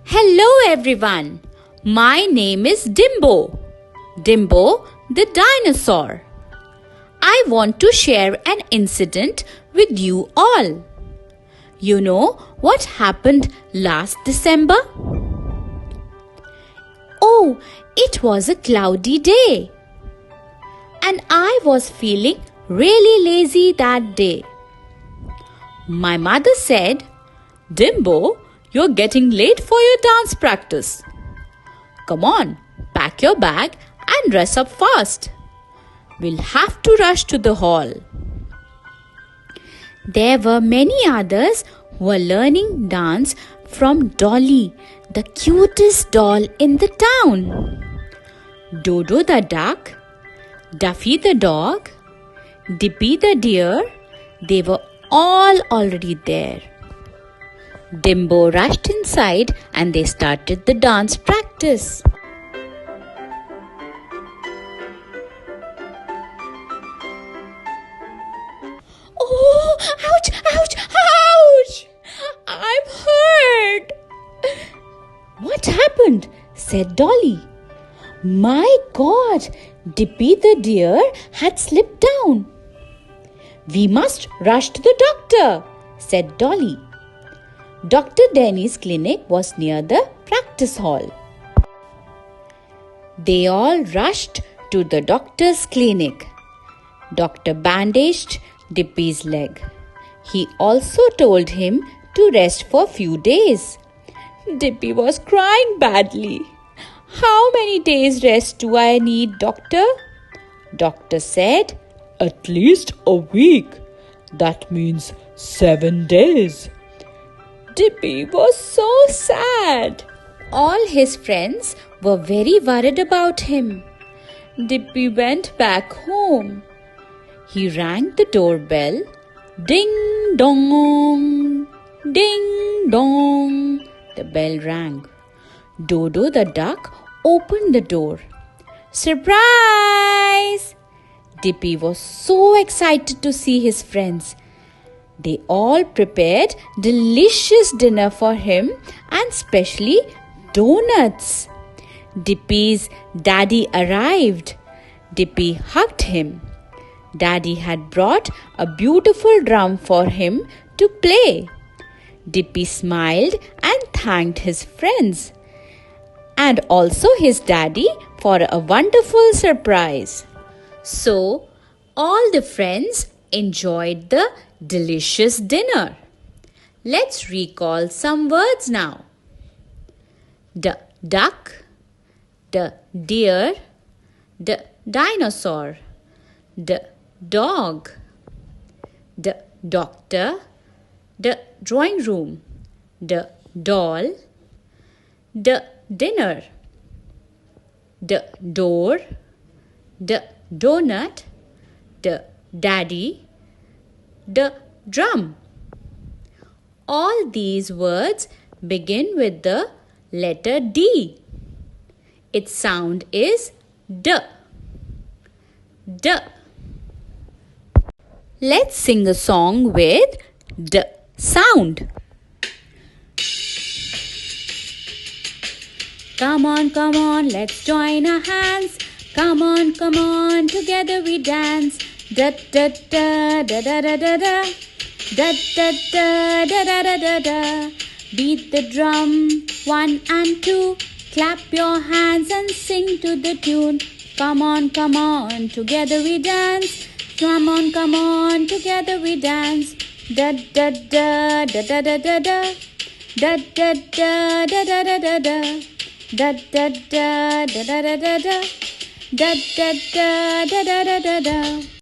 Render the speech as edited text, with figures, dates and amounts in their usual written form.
Hello everyone. My name is Dimbo. Dimbo the dinosaur. I want to share an incident with you all. You know what happened last December? Oh, it was a cloudy day. And I was feeling really lazy that day. My mother said, Dimbo, you're getting late for your dance practice. Come on, pack your bag and dress up fast. We'll have to rush to the hall. There were many others who were learning dance from Dolly, the cutest doll in the town. Dodo the duck, Duffy the dog, Dippy the deer, they were all already there. Dimbo rushed inside and they started the dance practice. Oh, ouch, ouch, ouch! I'm hurt. What happened? Said Dolly. My God, Dippy the deer had slipped down. We must rush to the doctor, said Dolly. Dr. Denny's clinic was near the practice hall. They all rushed to the doctor's clinic. Doctor bandaged Dippy's leg. He also told him to rest for a few days. Dippy was crying badly. How many days rest do I need, doctor? Doctor said, At least a week. That means 7 days. Dippy was so sad. All his friends were very worried about him. Dippy went back home. He rang the doorbell. Ding dong, ding dong. The bell rang. Dodo the duck opened the door. Surprise! Dippy was so excited to see his friends. They all prepared delicious dinner for him and specially donuts. Dippy's daddy arrived. Dippy hugged him. Daddy had brought a beautiful drum for him to play. Dippy smiled and thanked his friends and also his daddy for a wonderful surprise. So, all the friends enjoyed the delicious dinner. Let's recall some words now. The duck, the deer, the dinosaur, the dog, the doctor, the drawing room, the doll, the dinner, the door, the donut, the daddy, the drum. All these words begin with the letter D. Its sound is D. D. Let's sing a song with D sound. Come on, let's join our hands. Come on, together we dance. Da da da da da da da da. Da da da da da da da da. Beat the drum, 1 and 2. Clap your hands and sing to the tune. Come on, together we dance. Come on, together we dance. Da da da da da da da da. Da da da da da da da da. Da da da da da da da da. Da da da da da da da da.